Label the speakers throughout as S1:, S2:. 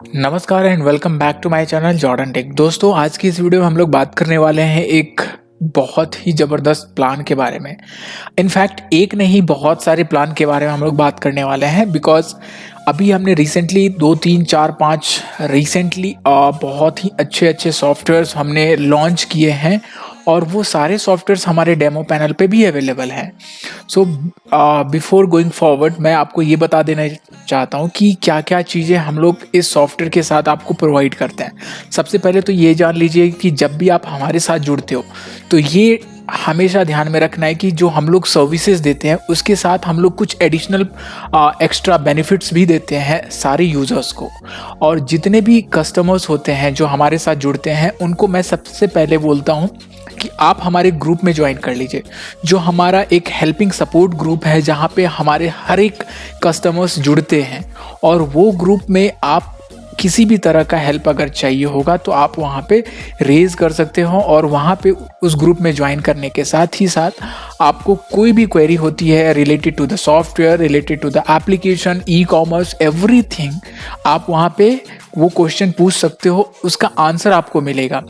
S1: नमस्कार and welcome back to my channel Jordan tech. दोस्तों, आज की इस वीडियो में हम लोग बात करने वाले हैं एक बहुत ही ज़बरदस्त प्लान के बारे में। इनफैक्ट एक नहीं, बहुत सारे प्लान के बारे में हम लोग बात करने वाले हैं। बिकॉज अभी हमने रिसेंटली 2, 3, 4, 5 रिसेंटली बहुत ही अच्छे सॉफ्टवेयर्स हमने लॉन्च किए हैं और वो सारे सॉफ्टवेयर्स हमारे डेमो पैनल पे भी अवेलेबल हैं। सो बिफोर गोइंग फॉरवर्ड मैं आपको ये बता देना चाहता हूँ कि क्या क्या चीज़ें हम लोग इस सॉफ्टवेयर के साथ आपको प्रोवाइड करते हैं। सबसे पहले तो ये जान लीजिए कि जब भी आप हमारे साथ जुड़ते हो तो ये हमेशा ध्यान में रखना है कि जो हम लोग सर्विसेज देते हैं उसके साथ हम लोग कुछ एडिशनल एक्स्ट्रा बेनिफिट्स भी देते हैं सारे यूज़र्स को। और जितने भी कस्टमर्स होते हैं जो हमारे साथ जुड़ते हैं उनको मैं सबसे पहले बोलता हूँ कि आप हमारे ग्रुप में ज्वाइन कर लीजिए, जो हमारा एक हेल्पिंग सपोर्ट ग्रुप है जहाँ पे हमारे हर एक कस्टमर्स जुड़ते हैं। और वो ग्रुप में आप किसी भी तरह का हेल्प अगर चाहिए होगा तो आप वहाँ पे रेज़ कर सकते हो। और वहाँ पे उस ग्रुप में ज्वाइन करने के साथ ही साथ आपको कोई भी क्वेरी होती है related to the software, related to the application, e commerce, everything, आप वहाँ पे वो क्वेश्चन पूछ सकते हो, उसका आंसर आपको मिलेगा।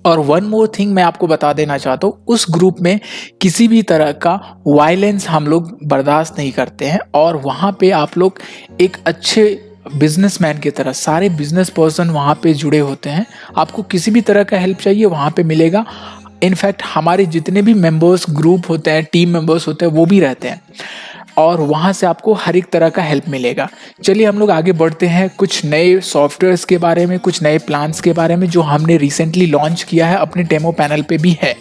S1: और वन मोर थिंग मैं आपको बता देना चाहता हूँ, उस ग्रुप में किसी भी तरह का वायलेंस हम लोग बर्दाश्त नहीं करते हैं। और वहाँ पे आप लोग एक अच्छे बिजनेसमैन की तरह, सारे बिजनेस पर्सन वहाँ पे जुड़े होते हैं। आपको किसी भी तरह का हेल्प चाहिए वहाँ पे मिलेगा। इनफैक्ट हमारे जितने भी मेंबर्स ग्रुप होते हैं, टीम मेंबर्स होते हैं, वो भी रहते हैं और वहाँ से आपको हर एक तरह का हेल्प मिलेगा। चलिए हम लोग आगे बढ़ते हैं कुछ नए सॉफ्टवेयर्स के बारे में, कुछ नए प्लान्स के बारे में जो हमने रिसेंटली लॉन्च किया है, अपने डेमो पैनल पे भी है।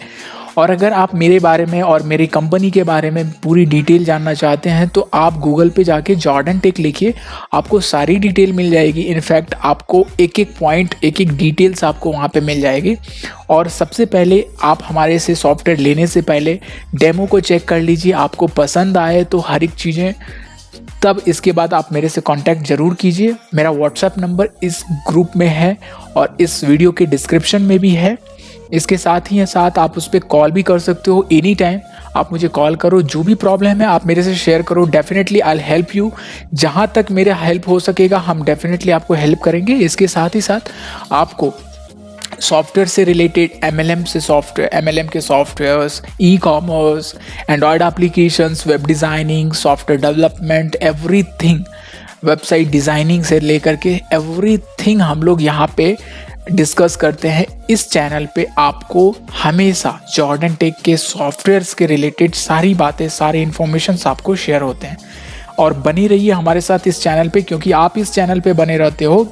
S1: और अगर आप मेरे बारे में और मेरी कंपनी के बारे में पूरी डिटेल जानना चाहते हैं तो आप गूगल पे जाके जॉर्डन टेक लिखिए, आपको सारी डिटेल मिल जाएगी। इनफैक्ट आपको एक एक पॉइंट, एक एक डिटेल्स आपको वहाँ पे मिल जाएगी। और सबसे पहले आप हमारे से सॉफ्टवेयर लेने से पहले डेमो को चेक कर लीजिए, आपको पसंद आए तो हर एक चीज़ें, तब इसके बाद आप मेरे से कांटेक्ट ज़रूर कीजिए। मेरा व्हाट्सएप नंबर इस ग्रुप में है और इस वीडियो के डिस्क्रिप्शन में भी है। इसके साथ ही साथ आप उस पर कॉल भी कर सकते हो एनी टाइम। आप मुझे कॉल करो, जो भी प्रॉब्लम है आप मेरे से शेयर करो। Definitely I will help you. जहाँ तक मेरा हेल्प हो सकेगा हम डेफिनेटली आपको हेल्प करेंगे। इसके साथ ही साथ आपको सॉफ्टवेयर से रिलेटेड एमएलएम के softwares, e commerce, Android applications, web designing, software development, everything, website designing से लेकर के एवरीथिंग हम लोग यहाँ पे डिस्कस करते हैं। इस चैनल पे आपको हमेशा जॉर्डन टेक के सॉफ्टवेयर्स के रिलेटेड सारी बातें, सारे इन्फॉर्मेशंस आपको शेयर होते हैं। और बनी रहिए हमारे साथ इस चैनल पे, क्योंकि आप इस चैनल पे बने रहते हो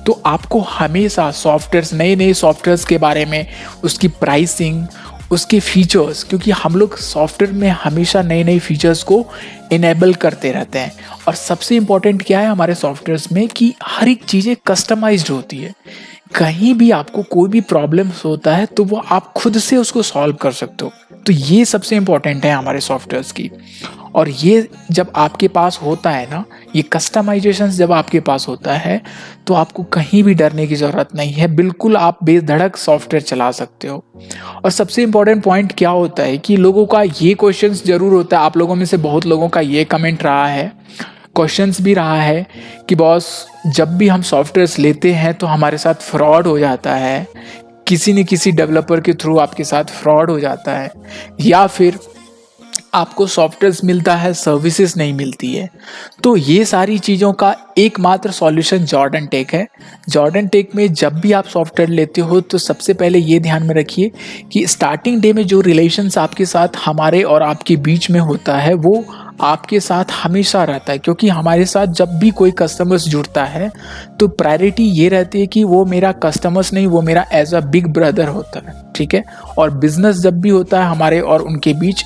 S1: तो आपको हमेशा सॉफ्टवेयर्स, नए सॉफ्टवेयर्स के बारे में, उसकी प्राइसिंग, उसके फीचर्स, क्योंकि हम लोग सॉफ्टवेयर में हमेशा नए फीचर्स को इनेबल करते रहते हैं। और सबसे इम्पॉर्टेंट क्या है हमारे सॉफ्टवेयर्स में कि हर एक चीज़ें कस्टमाइज्ड होती है। कहीं भी आपको कोई भी प्रॉब्लम्स होता है तो वो आप खुद से उसको सॉल्व कर सकते हो। तो ये सबसे इम्पॉर्टेंट है हमारे सॉफ्टवेयर्स की। और ये जब आपके पास होता है ना, ये कस्टमाइजेशन जब आपके पास होता है तो आपको कहीं भी डरने की ज़रूरत नहीं है। बिल्कुल आप बेधड़क सॉफ्टवेयर चला सकते हो। और सबसे इम्पॉर्टेंट पॉइंट क्या होता है कि लोगों का ये क्वेश्चंस ज़रूर होता है, आप लोगों में से बहुत लोगों का ये कमेंट रहा है, क्वेश्चंस भी रहा है कि बॉस जब भी हम सॉफ्टवेयर्स लेते हैं तो हमारे साथ फ्रॉड हो जाता है, किसी न किसी डेवलपर के थ्रू आपके साथ फ्रॉड हो जाता है, या फिर आपको सॉफ्टवेयर्स मिलता है सर्विसेज नहीं मिलती है। तो ये सारी चीज़ों का एकमात्र सॉल्यूशन जॉर्डन टेक है। जॉर्डन टेक में जब भी आप सॉफ्टवेयर लेते हो तो सबसे पहले ये ध्यान में रखिए कि स्टार्टिंग डे में जो रिलेशंस आपके साथ हमारे और आपके बीच में होता है वो आपके साथ हमेशा रहता है। क्योंकि हमारे साथ जब भी कोई कस्टमर्स जुड़ता है तो प्रायोरिटी ये रहती है कि वो मेरा कस्टमर्स नहीं, वो मेरा एज अ बिग ब्रदर होता है, ठीक है। और बिजनेस जब भी होता है हमारे और उनके बीच,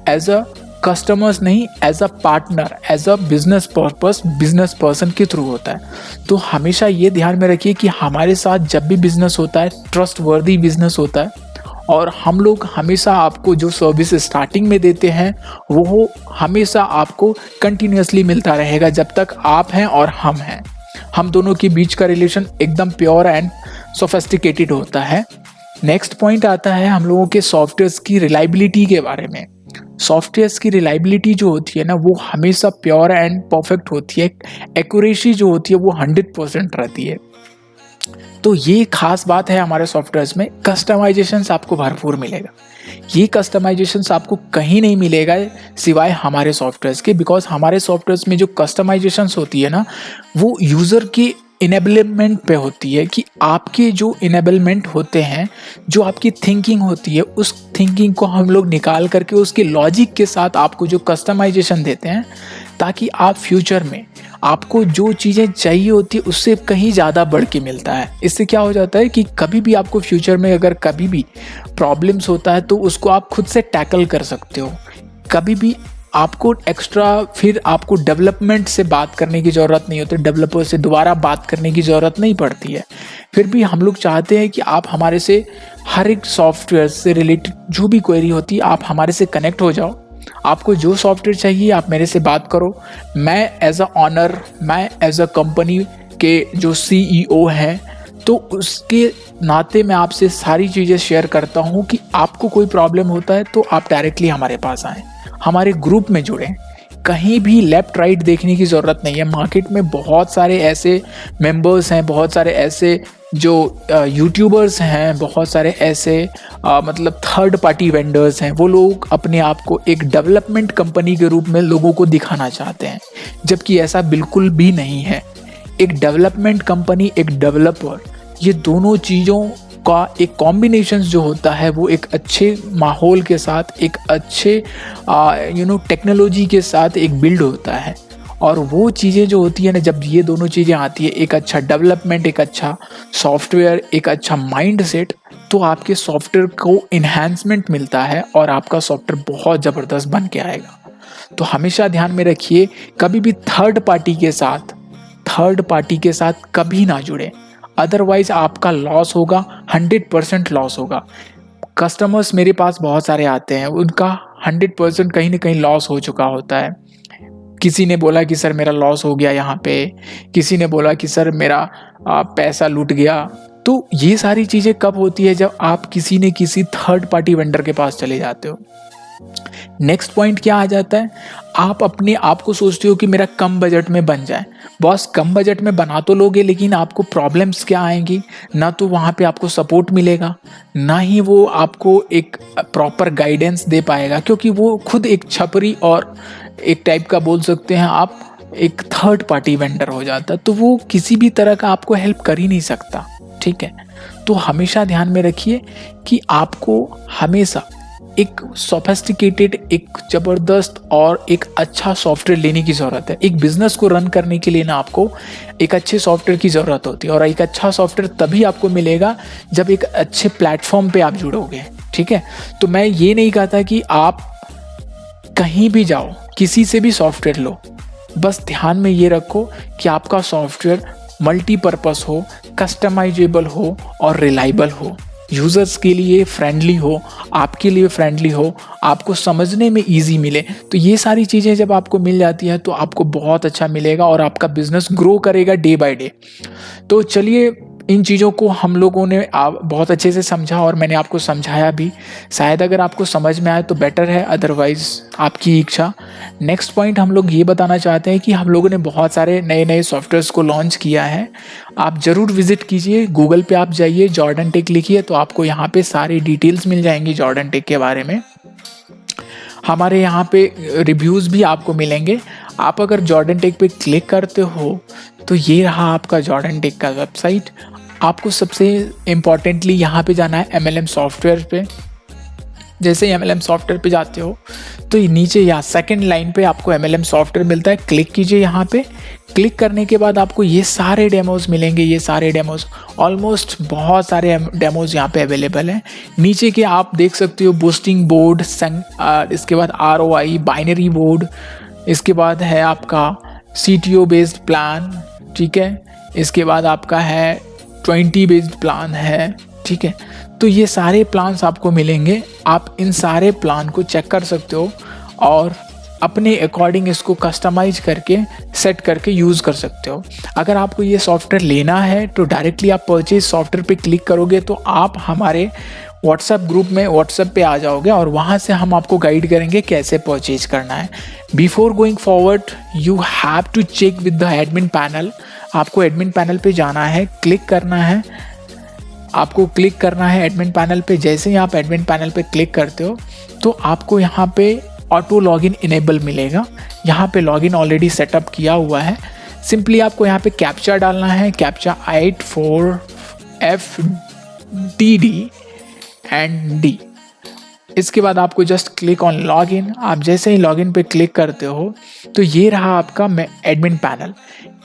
S1: एज अ कस्टमर्स नहीं, as a partner, as a business purpose, business person के थ्रू होता है। तो हमेशा ये ध्यान में रखिए कि हमारे साथ जब भी बिजनेस होता है ट्रस्ट वर्दी बिजनेस होता है। और हम लोग हमेशा आपको जो सर्विस स्टार्टिंग में देते हैं वो हमेशा आपको कंटिन्यूसली मिलता रहेगा जब तक आप हैं और हम हैं। हम दोनों के बीच का रिलेशन एकदम प्योर एंड सोफिस्टिकेटेड होता है। नेक्स्ट पॉइंट आता है हम लोगों के सॉफ्टवेयर्स की रिलायबिलिटी के बारे में। सॉफ्टवेयर्स की रिलायबिलिटी जो होती है ना वो हमेशा प्योर एंड परफेक्ट होती है, एक्यूरेसी जो होती है वो 100% रहती है। तो ये खास बात है हमारे सॉफ्टवेयर्स में, कस्टमाइजेशंस आपको भरपूर मिलेगा। ये कस्टमाइजेशंस आपको कहीं नहीं मिलेगा सिवाय हमारे सॉफ्टवेयर्स के, बिकॉज हमारे सॉफ्टवेयर्स में जो कस्टमाइजेशंस होती है ना वो यूज़र की इनेबलमेंट पे होती है, कि आपके जो इनेबलमेंट होते हैं, जो आपकी थिंकिंग होती है, उस थिंकिंग को हम लोग निकाल करके उसके लॉजिक के साथ आपको जो कस्टमाइजेशन देते हैं, ताकि आप फ्यूचर में आपको जो चीज़ें चाहिए होती है उससे कहीं ज़्यादा बढ़ के मिलता है। इससे क्या हो जाता है कि कभी भी आपको फ्यूचर में अगर कभी भी प्रॉब्लम्स होता है तो उसको आप खुद से टैकल कर सकते हो। कभी भी आपको एक्स्ट्रा फिर आपको डेवलपमेंट से बात करने की ज़रूरत नहीं होती, डेवलपर से दोबारा बात करने की ज़रूरत नहीं पड़ती है। फिर भी हम लोग चाहते हैं कि आप हमारे से हर एक सॉफ्टवेयर से रिलेटेड जो भी क्वेरी होती है आप हमारे से कनेक्ट हो जाओ। आपको जो सॉफ्टवेयर चाहिए आप मेरे से बात करो। मैं एज अ ऑनर, मैं एज अ कंपनी के जो CEO हैं, तो उसके नाते मैं आपसे सारी चीज़ें शेयर करता हूँ कि आपको कोई प्रॉब्लम होता है तो आप डायरेक्टली हमारे पास आएँ, हमारे ग्रुप में जुड़ें। कहीं भी लेफ़्ट राइट देखने की ज़रूरत नहीं है। मार्केट में बहुत सारे ऐसे मेंबर्स हैं, बहुत सारे ऐसे जो यूट्यूबर्स हैं, बहुत सारे ऐसे मतलब थर्ड पार्टी वेंडर्स हैं, वो लोग अपने आप को एक डेवलपमेंट कंपनी के रूप में लोगों को दिखाना चाहते हैं, जबकि ऐसा बिल्कुल भी नहीं है। एक डेवलपमेंट कंपनी, एक डेवलपर, ये दोनों चीज़ों का एक कॉम्बिनेशन जो होता है वो एक अच्छे माहौल के साथ, एक अच्छे टेक्नोलॉजी के साथ एक बिल्ड होता है। और वो चीज़ें जो होती है ना, जब ये दोनों चीज़ें आती है, एक अच्छा डेवलपमेंट, एक अच्छा सॉफ्टवेयर, एक अच्छा माइंडसेट, तो आपके सॉफ्टवेयर को इन्हांसमेंट मिलता है और आपका सॉफ्टवेयर बहुत ज़बरदस्त बन के आएगा। तो हमेशा ध्यान में रखिए, कभी भी थर्ड पार्टी के साथ कभी ना जुड़े, अदरवाइज आपका लॉस होगा, 100% लॉस होगा। कस्टमर्स मेरे पास बहुत सारे आते हैं, उनका 100% कहीं ना कहीं लॉस हो चुका होता है। किसी ने बोला कि सर मेरा लॉस हो गया यहाँ पे, किसी ने बोला कि सर मेरा पैसा लूट गया। तो ये सारी चीज़ें कब होती है? जब आप किसी थर्ड पार्टी वेंडर के पास चले जाते हो। नेक्स्ट पॉइंट क्या आ जाता है, आप अपने आप को सोचते हो कि मेरा कम बजट में बन जाए। बॉस, कम बजट में बना तो लोगे, लेकिन आपको प्रॉब्लम्स क्या आएंगी? ना तो वहाँ पे आपको सपोर्ट मिलेगा, ना ही वो आपको एक प्रॉपर गाइडेंस दे पाएगा, क्योंकि वो खुद एक छपरी और एक टाइप का बोल सकते हैं आप, एक थर्ड पार्टी वेंडर हो जाता है। तो वो किसी भी तरह का आपको हेल्प कर ही नहीं सकता। ठीक है, तो हमेशा ध्यान में रखिए कि आपको हमेशा एक सोफिस्टिकेटेड, एक ज़बरदस्त और एक अच्छा सॉफ्टवेयर लेने की ज़रूरत है। एक बिज़नेस को रन करने के लिए ना आपको एक अच्छे सॉफ्टवेयर की ज़रूरत होती है, और एक अच्छा सॉफ्टवेयर तभी आपको मिलेगा जब एक अच्छे प्लेटफॉर्म पे आप जुड़ोगे। ठीक है, तो मैं ये नहीं कहता कि आप कहीं भी जाओ किसी से भी सॉफ्टवेयर लो, बस ध्यान में ये रखो कि आपका सॉफ्टवेयर मल्टीपर्पस हो, कस्टमाइजेबल हो और रिलायबल हो, यूज़र्स के लिए फ्रेंडली हो, आपके लिए फ्रेंडली हो, आपको समझने में इजी मिले। तो ये सारी चीज़ें जब आपको मिल जाती हैं तो आपको बहुत अच्छा मिलेगा और आपका बिजनेस ग्रो करेगा डे बाय डे। तो चलिए, इन चीज़ों को हम लोगों ने बहुत अच्छे से समझा और मैंने आपको समझाया भी। शायद अगर आपको समझ में आए तो बेटर है, अदरवाइज़ आपकी इच्छा। नेक्स्ट पॉइंट हम लोग ये बताना चाहते हैं कि हम लोगों ने बहुत सारे नए नए सॉफ्टवेयर्स को लॉन्च किया है। आप ज़रूर विज़िट कीजिए, गूगल पे आप जाइए, जॉर्डन टेक लिखिए, तो आपको यहाँ पे सारी डिटेल्स मिल जाएंगी जॉर्डन टेक के बारे में। हमारे यहाँ पे रिव्यूज़ भी आपको मिलेंगे। आप अगर जॉर्डन टेक पे क्लिक करते हो तो ये रहा आपका जॉर्डन टेक का वेबसाइट। आपको सबसे इम्पॉर्टेंटली यहाँ पे जाना है MLM सॉफ्टवेयर पे। जैसे ही MLM सॉफ्टवेयर पे जाते हो तो नीचे यहाँ सेकंड लाइन पे आपको MLM सॉफ्टवेयर मिलता है, क्लिक कीजिए यहाँ पे। क्लिक करने के बाद आपको ये सारे डेमोज़ मिलेंगे, ये सारे डेमोज़, ऑलमोस्ट बहुत सारे डेमोज़ यहाँ पे अवेलेबल हैं। नीचे के आप देख सकते हो बूस्टिंग बोर्ड, इसके बाद ROI, बाइनरी बोर्ड, इसके बाद है आपका CTO बेस्ड प्लान, ठीक है, इसके बाद आपका है 20 बेस्ड प्लान है। ठीक है, तो ये सारे प्लान्स आपको मिलेंगे। आप इन सारे प्लान को चेक कर सकते हो और अपने अकॉर्डिंग इसको कस्टमाइज करके सेट करके यूज़ कर सकते हो। अगर आपको ये सॉफ्टवेयर लेना है तो डायरेक्टली आप परचेज सॉफ्टवेयर पे क्लिक करोगे तो आप हमारे व्हाट्सएप ग्रुप में व्हाट्सएप पे आ जाओगे और वहाँ से हम आपको गाइड करेंगे कैसे परचेज करना है। Before going forward you have to check with the admin panel. आपको एडमिन पैनल पे जाना है, क्लिक करना है, आपको क्लिक करना है एडमिन पैनल पे। जैसे ही आप एडमिन पैनल पे क्लिक करते हो तो आपको यहाँ पे ऑटो लॉगिन इनेबल मिलेगा। यहाँ पे लॉगिन ऑलरेडी सेटअप किया हुआ है। सिंपली आपको यहाँ पे कैप्चा डालना है, कैप्चा 84FDD एंड D। इसके बाद आपको जस्ट क्लिक ऑन लॉगिन। आप जैसे ही लॉगिन पे क्लिक करते हो तो ये रहा आपका एडमिन पैनल।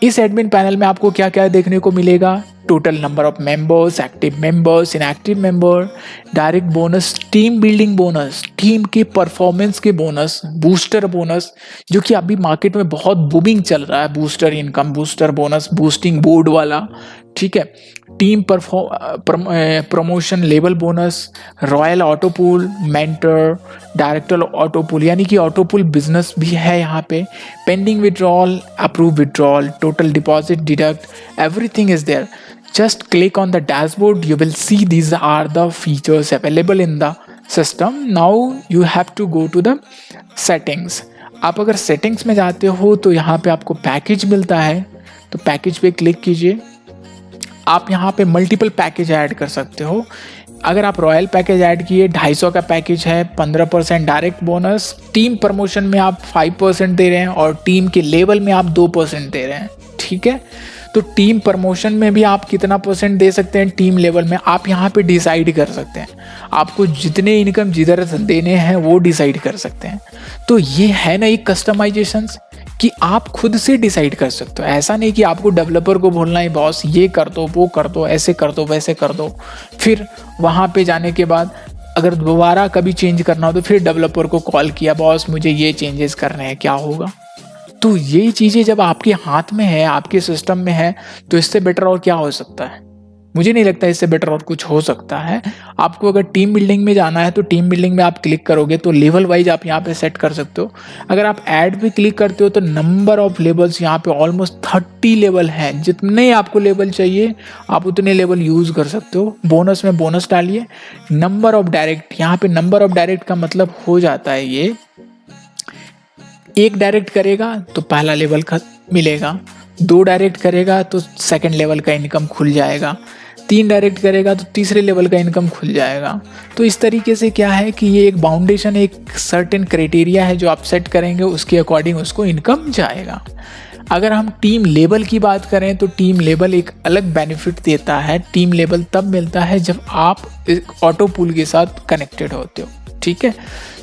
S1: इस एडमिन पैनल में आपको क्या क्या देखने को मिलेगा? Total number of members, active members, inactive member, direct bonus, team building bonus, team के परफॉर्मेंस के बोनस, बूस्टर बोनस जो कि अभी मार्केट में बहुत बूमिंग चल रहा है, booster income, booster bonus, boosting board वाला, ठीक है, team promotion level bonus, royal auto pool, mentor, director auto pool यानी कि ऑटो पूल बिजनेस भी है यहाँ पे, pending withdrawal, approve withdrawal, total deposit deduct, everything is there. Just click on the dashboard, you will see these are the features available in the system. Now you have to go to the settings. आप अगर settings में जाते हो तो यहाँ पे आपको package मिलता है, तो पैकेज पे क्लिक कीजिए। आप यहाँ पे मल्टीपल पैकेज ऐड कर सकते हो। अगर आप रॉयल पैकेज ऐड किए, 250 का पैकेज है, 15% डायरेक्ट बोनस, टीम प्रमोशन में आप 5% दे रहे हैं और टीम के लेवल में आप 2% दे रहे हैं, ठीक है। तो टीम प्रमोशन में भी आप कितना परसेंट दे सकते हैं, टीम लेवल में आप यहाँ पे डिसाइड कर सकते हैं। आपको जितने इनकम जिधर देने हैं वो डिसाइड कर सकते हैं। तो ये है ना एक कस्टमाइजेशंस कि आप खुद से डिसाइड कर सकते हो। ऐसा नहीं कि आपको डेवलपर को बोलना है बॉस ये कर दो, वो कर दो, ऐसे कर दो, वैसे कर दो। फिर वहाँ पे जाने के बाद अगर दोबारा कभी चेंज करना हो तो फिर डेवलपर को कॉल किया, बॉस मुझे ये चेंजेस करने हैं, क्या होगा। तो ये चीज़ें जब आपके हाथ में है, आपके सिस्टम में है, तो इससे बेटर और क्या हो सकता है? मुझे नहीं लगता इससे बेटर और कुछ हो सकता है। आपको अगर टीम बिल्डिंग में जाना है तो टीम बिल्डिंग में आप क्लिक करोगे तो लेवल वाइज आप यहाँ पे सेट कर सकते हो। अगर आप ऐड पे क्लिक करते हो तो नंबर ऑफ लेवल्स यहाँ पे ऑलमोस्ट 30 लेवल हैं। जितने आपको लेवल चाहिए आप उतने लेवल यूज़ कर सकते हो। बोनस में बोनस डालिए। नंबर ऑफ डायरेक्ट, यहाँ पे नंबर ऑफ डायरेक्ट का मतलब हो जाता है ये, एक डायरेक्ट करेगा तो पहला लेवल का मिलेगा, 2 डायरेक्ट करेगा तो सेकंड लेवल का इनकम खुल जाएगा, 3 डायरेक्ट करेगा तो तीसरे लेवल का इनकम खुल जाएगा। तो इस तरीके से क्या है कि ये एक बाउंडेशन, एक सर्टेन क्राइटेरिया है जो आप सेट करेंगे, उसके अकॉर्डिंग उसको इनकम जाएगा। अगर हम टीम लेवल की बात करें तो टीम लेवल एक अलग बेनिफिट देता है। टीम लेवल तब मिलता है जब आप ऑटो पूल के साथ कनेक्टेड होते हो, ठीक है।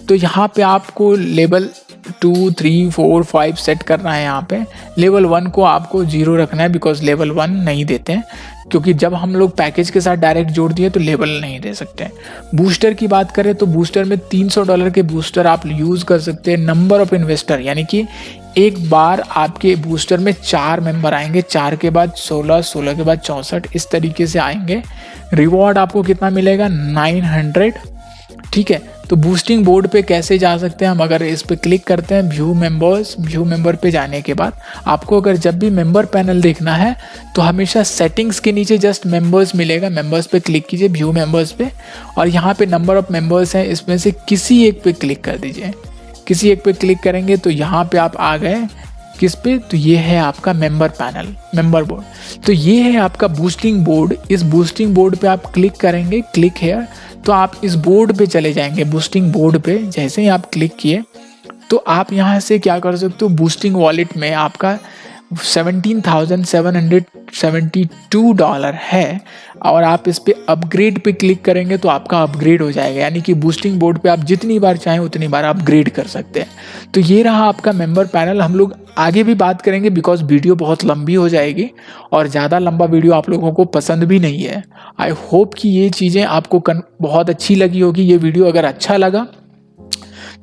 S1: तो यहाँ पे आपको लेवल 2, 3, 4, 5 सेट करना है। यहाँ पे लेवल 1 को आपको 0 रखना है, बिकॉज लेवल 1 नहीं देते हैं, क्योंकि जब हम लोग पैकेज के साथ डायरेक्ट जोड़ दिए तो लेवल नहीं दे सकते। बूस्टर की बात करें तो बूस्टर में $300 के बूस्टर आप यूज़ कर सकते हैं। नंबर ऑफ इन्वेस्टर यानी कि एक बार आपके बूस्टर में 4 मेंबर आएंगे, 4 के बाद 16, 16 के बाद 64, इस तरीके से आएंगे। रिवॉर्ड आपको कितना मिलेगा? 900, ठीक है। तो बूस्टिंग बोर्ड पे कैसे जा सकते हैं हम? अगर इस पे क्लिक करते हैं व्यू मेंबर्स, व्यू मेंबर पे जाने के बाद आपको अगर जब भी मेंबर पैनल देखना है तो हमेशा सेटिंग्स के नीचे जस्ट मेंबर्स मिलेगा। मेंबर्स पे क्लिक कीजिए, व्यू मेंबर्स पे, और यहाँ पे नंबर ऑफ मेंबर्स हैं, इसमें से किसी एक पे क्लिक कर दीजिए। किसी एक पे क्लिक करेंगे तो यहाँ पे आप आ गए किस पे? तो ये है आपका मेंबर पैनल, मेंबर बोर्ड। तो ये है आपका बूस्टिंग बोर्ड। इस बूस्टिंग बोर्ड पे आप क्लिक करेंगे, क्लिक हेयर, तो आप इस बोर्ड पे चले जाएंगे, बूस्टिंग बोर्ड पे। जैसे ही आप क्लिक किए तो आप यहाँ से क्या कर सकते हो, बूस्टिंग वॉलेट में आपका $17,772 है, और आप इस पे अपग्रेड पे क्लिक करेंगे तो आपका अपग्रेड हो जाएगा। यानी कि बूस्टिंग बोर्ड पे आप जितनी बार चाहें उतनी बार अपग्रेड कर सकते हैं। तो ये रहा आपका मेंबर पैनल। हम लोग आगे भी बात करेंगे, बिकॉज वीडियो बहुत लंबी हो जाएगी और ज़्यादा लंबा वीडियो आप लोगों को पसंद भी नहीं है। आई होप कि ये चीज़ें आपको बहुत अच्छी लगी होगी। ये वीडियो अगर अच्छा लगा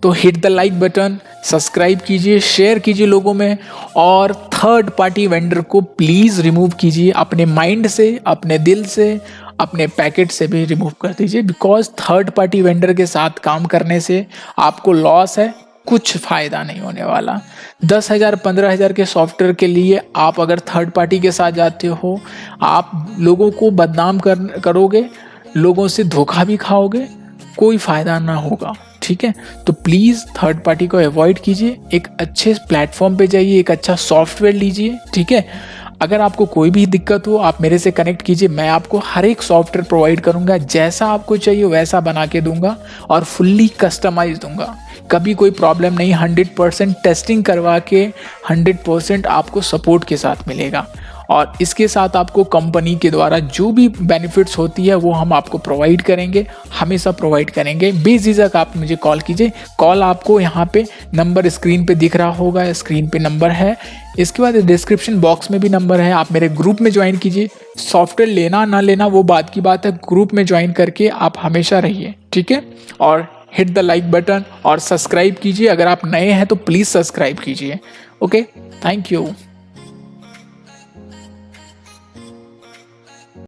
S1: तो hit the like button, subscribe कीजिए, शेयर कीजिए लोगों में, और थर्ड पार्टी वेंडर को प्लीज़ रिमूव कीजिए अपने माइंड से, अपने दिल से, अपने पैकेट से भी रिमूव कर दीजिए। बिकॉज थर्ड पार्टी वेंडर के साथ काम करने से आपको लॉस है, कुछ फ़ायदा नहीं होने वाला। 10,000 15,000 के सॉफ्टवेयर के लिए आप अगर थर्ड पार्टी के साथ जाते हो, आप लोगों को बदनाम करोगे, लोगों से धोखा भी खाओगे, कोई फ़ायदा ना होगा। ठीक है, तो प्लीज़ थर्ड पार्टी को अवॉइड कीजिए, एक अच्छे प्लेटफॉर्म पे जाइए, एक अच्छा सॉफ्टवेयर लीजिए। ठीक है, अगर आपको कोई भी दिक्कत हो आप मेरे से कनेक्ट कीजिए, मैं आपको हर एक सॉफ्टवेयर प्रोवाइड करूंगा, जैसा आपको चाहिए वैसा बना के दूंगा और फुल्ली कस्टमाइज दूंगा। कभी कोई प्रॉब्लम नहीं, 100% टेस्टिंग करवा के 100% आपको सपोर्ट के साथ मिलेगा। और इसके साथ आपको कंपनी के द्वारा जो भी बेनिफिट्स होती है वो हम आपको प्रोवाइड करेंगे, हमेशा प्रोवाइड करेंगे। बेझिझक आप मुझे कॉल कीजिए, कॉल आपको यहाँ पे नंबर स्क्रीन पे दिख रहा होगा, स्क्रीन पे नंबर है, इसके बाद डिस्क्रिप्शन बॉक्स में भी नंबर है। आप मेरे ग्रुप में ज्वाइन कीजिए, सॉफ्टवेयर लेना ना लेना वो बात की बात है, ग्रुप में ज्वाइन करके आप हमेशा रहिए। ठीक है, और हिट द लाइक बटन और सब्सक्राइब कीजिए, अगर आप नए हैं तो प्लीज़ सब्सक्राइब कीजिए। Okay, thank you.